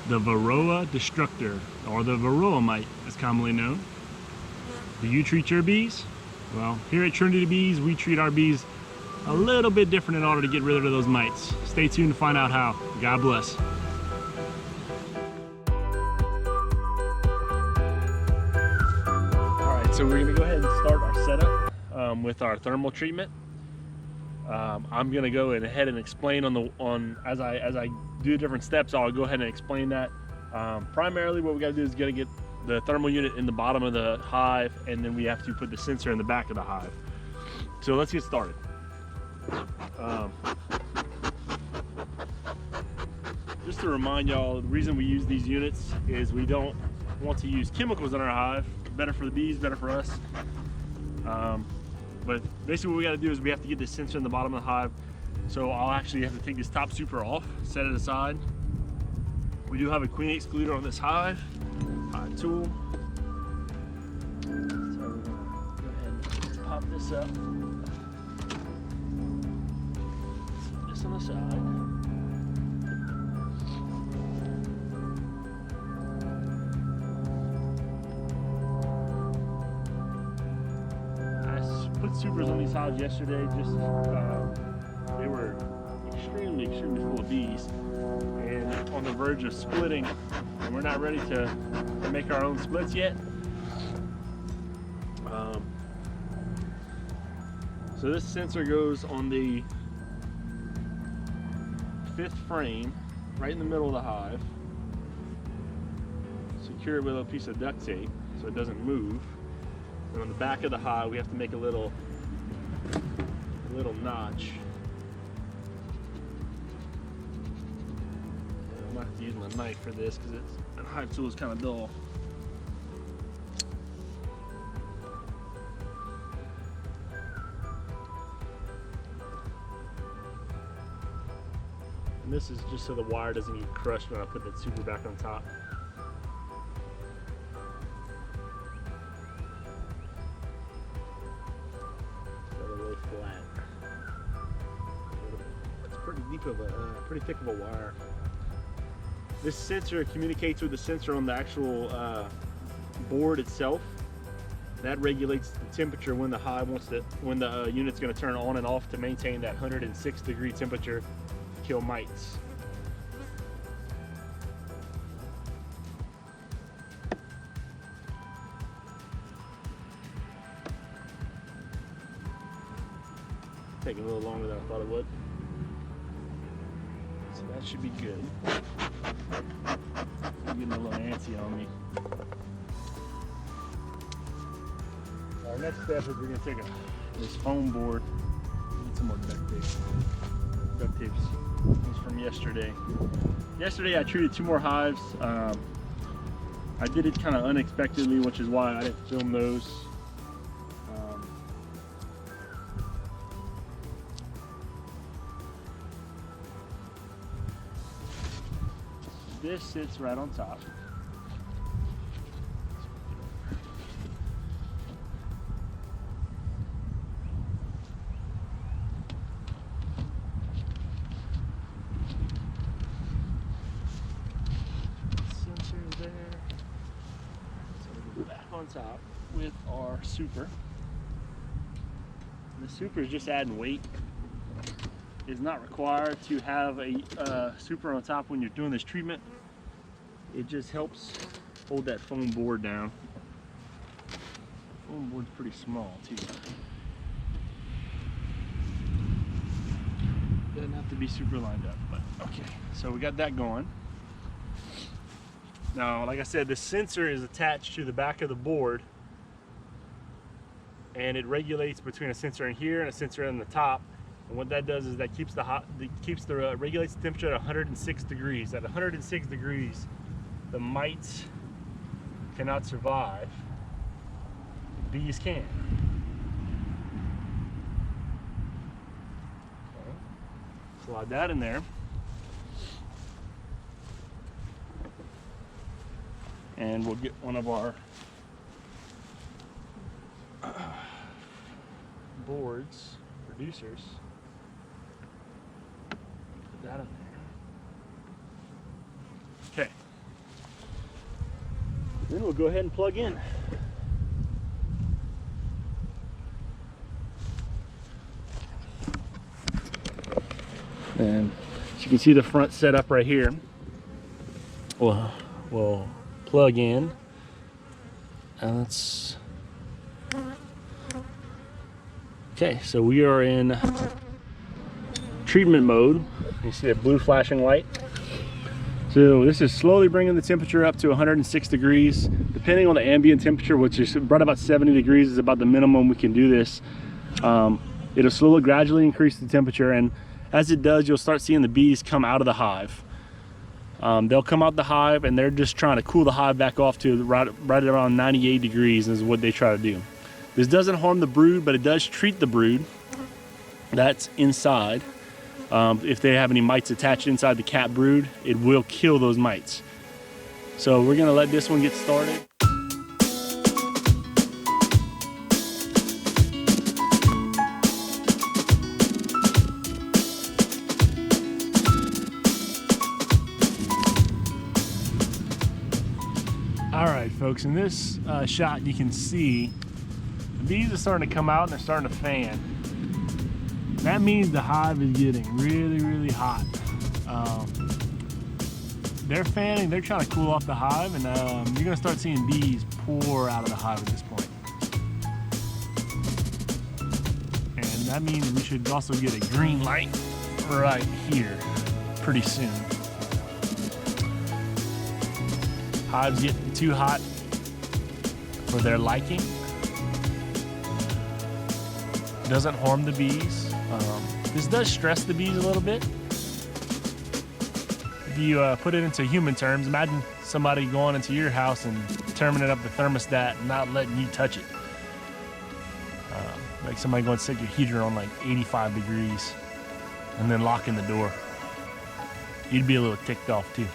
the Varroa destructor, or the Varroa mite as commonly known. Do you treat your bees? Well, here at Trinity Bees, we treat our bees a little bit different in order to get rid of those mites. Stay tuned to find out how. God bless. Alright, so we're going to go ahead and start our setup with our thermal treatment. I'm going to go ahead and explain as I do the different steps. I'll go ahead and explain that. Primarily what we got to do is get the thermal unit in the bottom of the hive, and then we have to put the sensor in the back of the hive. So let's get started. Just to remind y'all, the reason we use these units is we don't want to use chemicals in our hive. Better for the bees, better for us. But basically what we got to do is we have to get this sensor in the bottom of the hive. So I'll actually have to take this top super off, set it aside. We do have a queen excluder on this hive tool. So we're gonna go ahead and pop this up. Set this on the side. I put supers on these hives yesterday. Just they were extremely full of bees and on the verge of splitting, and we're not ready to make our own splits yet. So this sensor goes on the 5th frame, right in the middle of the hive. Secure it with a piece of duct tape so it doesn't move. And on the back of the hive, we have to make a little notch. I'm gonna have to use my knife for this because the hive tool is kind of dull. And this is just so the wire doesn't get crushed when I put that super back on top. Really flat. It's pretty thick of a wire. This sensor communicates with the sensor on the actual board itself. That regulates the temperature when the hive when the unit's going to turn on and off to maintain that 106 degree temperature to kill mites. Taking a little longer than I thought it would. So that should be good. I'm getting a little antsy on me. Our next step is we're going to take this foam board. Need some more duct tape. Duct tape's was from yesterday. Yesterday I treated 2 more hives. I did it kind of unexpectedly, which is why I didn't film those. This sits right on top. Sensor there. So we'll go back on top with our super. And the super is just adding weight. Is not required to have a super on top when you're doing this treatment. It just helps hold that foam board down. The foam board's pretty small too. Doesn't have to be super lined up, but okay. So we got that going. Now, like I said, the sensor is attached to the back of the board, and it regulates between a sensor in here and a sensor in the top. And what that does is that regulates the temperature at 106 degrees. At 106 degrees, the mites cannot survive. The bees can. Okay. Slide that in there. And we'll get one of our boards, producers. Put that in there. Okay, Then we'll go ahead and plug in. And as you can see the front setup right here. We'll plug in. And let's... Okay, so we are in treatment mode. You see that blue flashing light? So this is slowly bringing the temperature up to 106 degrees. Depending on the ambient temperature, which is right about 70 degrees is about the minimum we can do this. It'll slowly, gradually increase the temperature, and as it does, you'll start seeing the bees come out of the hive. They'll come out the hive and they're just trying to cool the hive back off to right around 98 degrees is what they try to do. This doesn't harm the brood, but it does treat the brood that's inside. If they have any mites attached inside the cat brood, it will kill those mites. So we're gonna let this one get started. All right, folks, in this shot you can see the bees are starting to come out and they're starting to fan. That means the hive is getting really, really hot. They're fanning, they're trying to cool off the hive, and you're gonna start seeing bees pour out of the hive at this point. And that means we should also get a green light right here pretty soon. Hives getting too hot for their liking. Doesn't harm the bees. This does stress the bees a little bit. If you put it into human terms, imagine somebody going into your house and turning up the thermostat and not letting you touch it. Like somebody going to set your heater on like 85 degrees and then locking the door. You'd be a little ticked off too.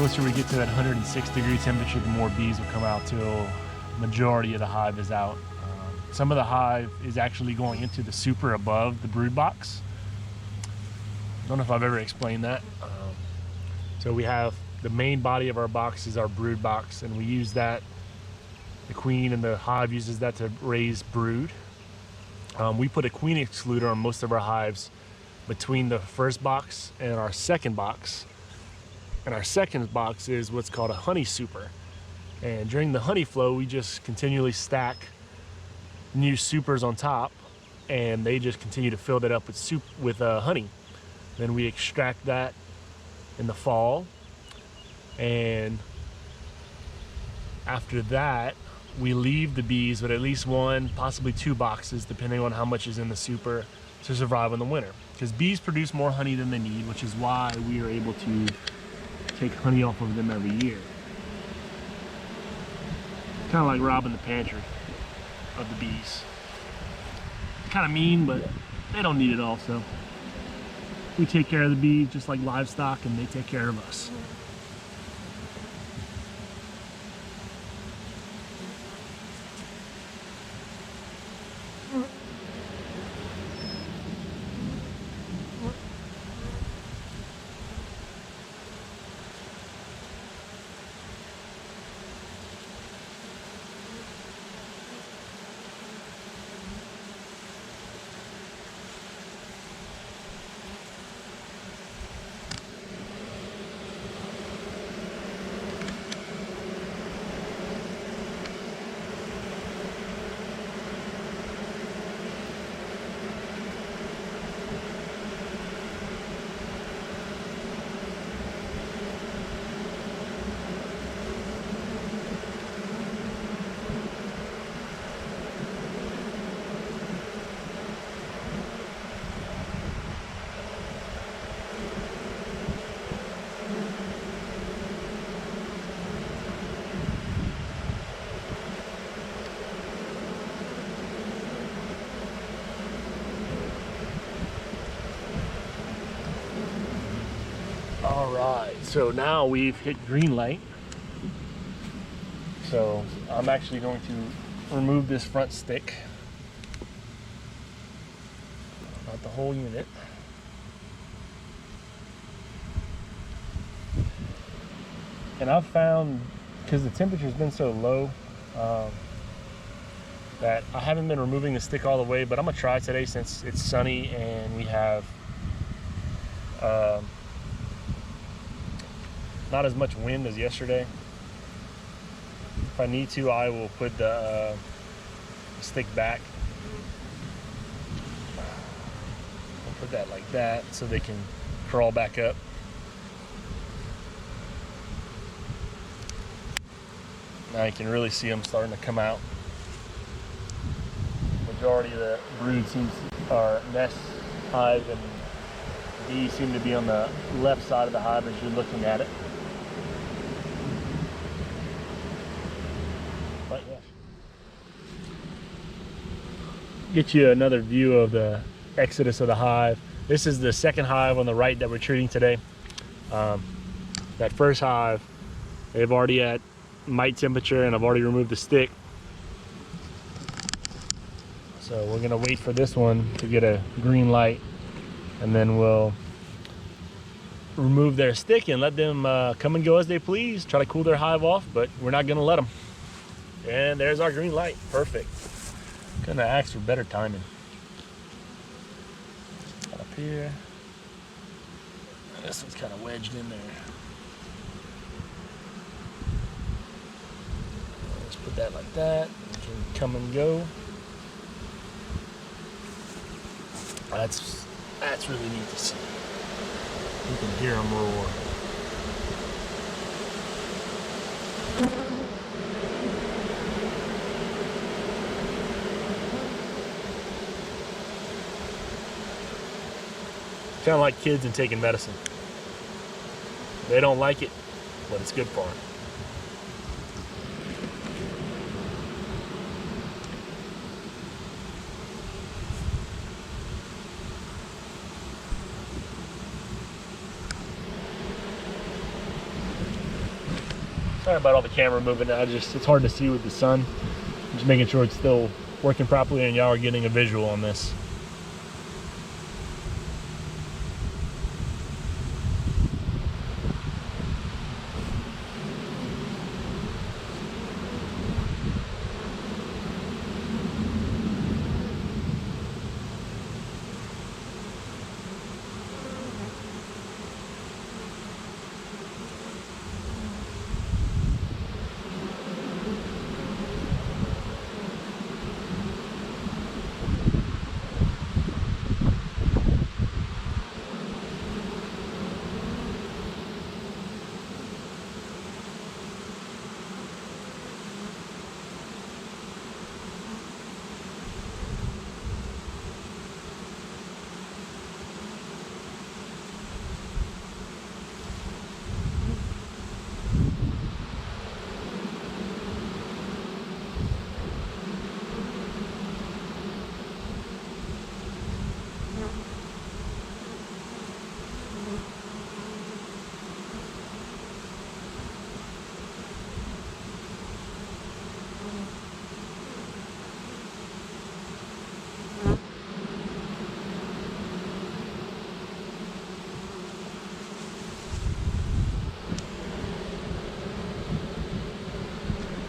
The closer we get to that 106 degree temperature, the more bees will come out till majority of the hive is out. Some of the hive is actually going into the super above the brood box. I don't know if I've ever explained that. So we have the main body of our box is our brood box, and we use that, the queen and the hive uses that to raise brood. We put a queen excluder on most of our hives between the first box and our second box. And our second box is what's called a honey super. And during the honey flow, we just continually stack new supers on top, and they just continue to fill that up with honey. Then we extract that in the fall, and after that, we leave the bees with at least one, possibly two boxes, depending on how much is in the super, to survive in the winter. Because bees produce more honey than they need, which is why we are able to take honey off of them every year. Kind of like robbing the pantry of the bees. Kind of mean, but they don't need it all, so we take care of the bees just like livestock, and they take care of us. All right, so now we've hit green light. So I'm actually going to remove this front stick, not the whole unit. And I've found, because the temperature's been so low, that I haven't been removing the stick all the way, but I'm gonna try today since it's sunny and we have not as much wind as yesterday. If I need to, I will put the stick back. I'll put that like that so they can crawl back up. Now you can really see them starting to come out. Majority of the brood seems, or nest, hive, and bees seem to be on the left side of the hive as you're looking at it. But yeah. Get you another view of the exodus of the hive. This is the second hive on the right that we're treating today. That first hive, they've already at mite temperature and I've already removed the stick. So we're gonna wait for this one to get a green light and then we'll remove their stick and let them come and go as they please, try to cool their hive off, but we're not gonna let them. And there's our green light, perfect. Gonna ask for better timing. Up here. This one's kind of wedged in there. Let's put that like that. It can come and go. That's really neat to see. You can hear them roar. Kind of like kids and taking medicine. They don't like it, but it's good for them. Sorry about all the camera moving. It's hard to see with the sun. Just making sure it's still working properly and y'all are getting a visual on this.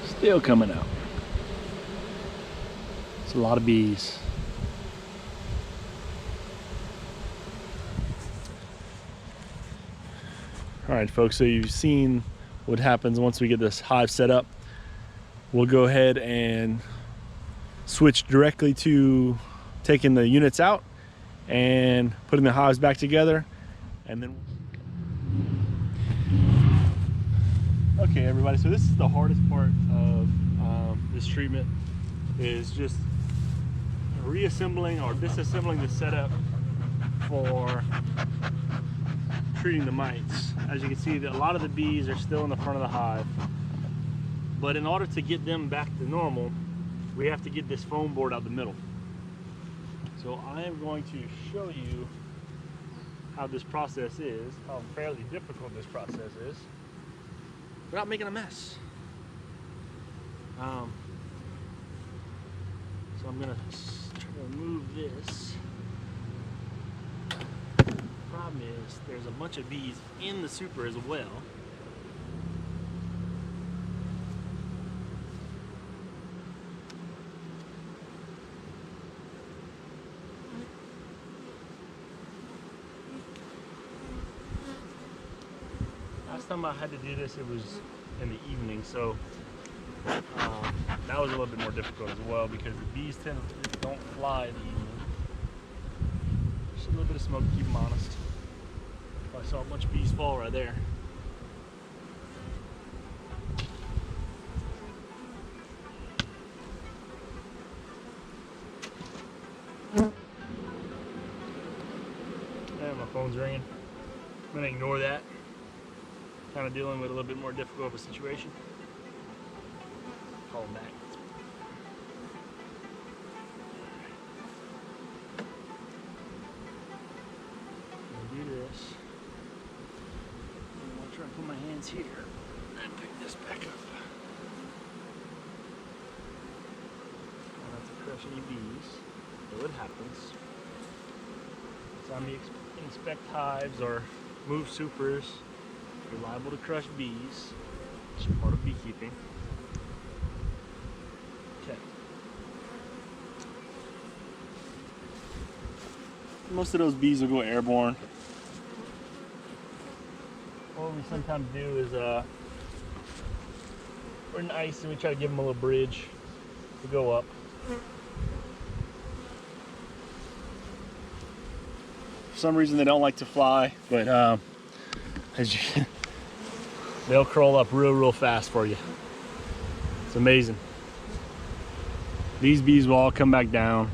Still coming out. It's a lot of bees. All right, folks, so you've seen what happens once we get this hive set up. We'll go ahead and switch directly to taking the units out and putting the hives back together. And then, okay, everybody, so this is the hardest part of this treatment, is just reassembling or disassembling the setup for treating the mites. As you can see, a lot of the bees are still in the front of the hive, but in order to get them back to normal, we have to get this foam board out the middle. So I am going to show you how this process is, how fairly difficult this process is, without making a mess. So I'm gonna try to remove this. Problem is, there's a bunch of bees in the super as well. Last time I had to do this, it was in the evening, so that was a little bit more difficult as well because the bees don't fly in the evening. Just a little bit of smoke to keep them honest. I saw a bunch of bees fall right there. And my phone's ringing. I'm gonna ignore that. Kind of dealing with a little bit more difficult of a situation. Call him back. Do this. I'm gonna try to put my hands here and pick this back up. Try not to crush any bees, though it happens. Anytime you inspect hives or move supers, you're liable to crush bees. It's part of beekeeping. Okay. Most of those bees will go airborne. What we sometimes do is we're in ice and we try to give them a little bridge to go up. For some reason they don't like to fly, but they'll crawl up real fast for you. It's amazing. These bees will all come back down.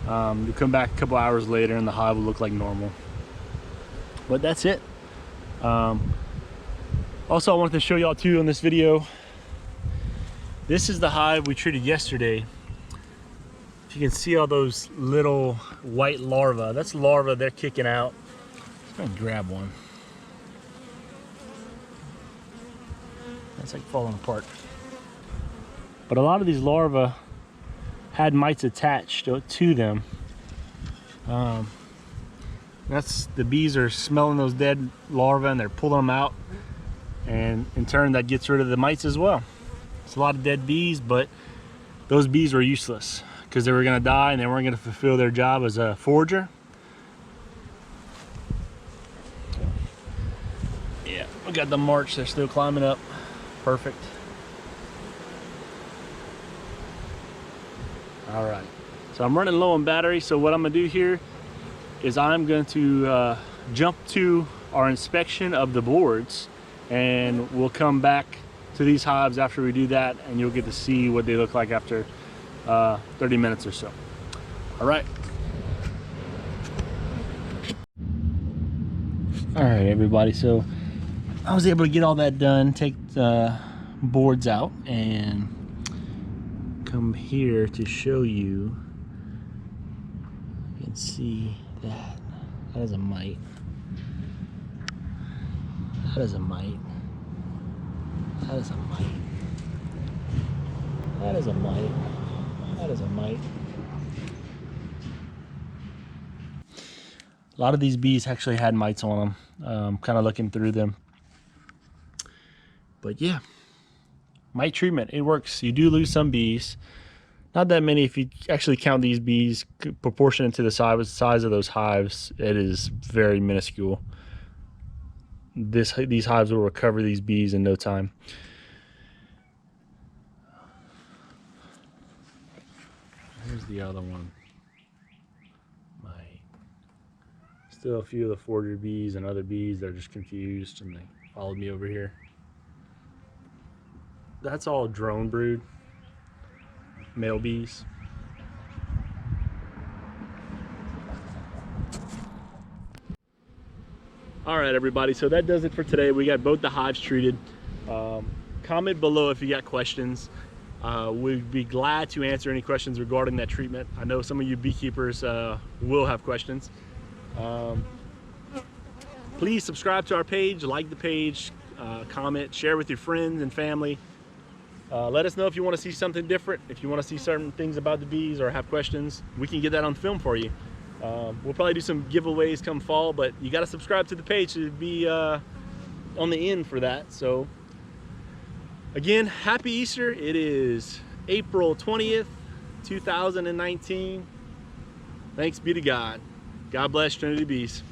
You'll come back a couple hours later and the hive will look like normal. But that's it. Also, I wanted to show y'all too in this video. This is the hive we treated yesterday. If you can see all those little white larvae, that's larvae they're kicking out. I'm gonna grab one. It's like falling apart. But a lot of these larvae had mites attached to them. That's the bees are smelling those dead larvae and they're pulling them out, and in turn that gets rid of the mites as well. It's a lot of dead bees, but those bees were useless because they were going to die and they weren't going to fulfill their job as a forager. Yeah, we got the march. They're still climbing up. Perfect. All right, so I'm running low on battery, so what I'm gonna do here is I'm going to jump to our inspection of the boards, and we'll come back to these hives after we do that, and you'll get to see what they look like after 30 minutes or so. All right. All right, everybody, so I was able to get all that done, take the boards out, and come here to show you. You can see that. That is a mite. That is a mite. That is a mite. That is a mite. That is a mite. A lot of these bees actually had mites on them. Kind of looking through them. But yeah, mite treatment, it works. You do lose some bees. Not that many if you actually count these bees proportionate to the size of those hives. It is very minuscule. These hives will recover these bees in no time. Here's the other one. Still a few of the forager bees and other bees that are just confused and they followed me over here. That's all drone brood, male bees. All right, everybody, so that does it for today. We got both the hives treated. Comment below if you got questions. We'd be glad to answer any questions regarding that treatment. I know some of you beekeepers will have questions. Please subscribe to our page, like the page, comment, share with your friends and family. Let us know if you want to see something different, if you want to see certain things about the bees or have questions. We can get that on film for you. We'll probably do some giveaways come fall, but you got to subscribe to the page to be on the end for that. So again, happy Easter. It is April 20th, 2019. Thanks be to God. God bless Trinity Bees.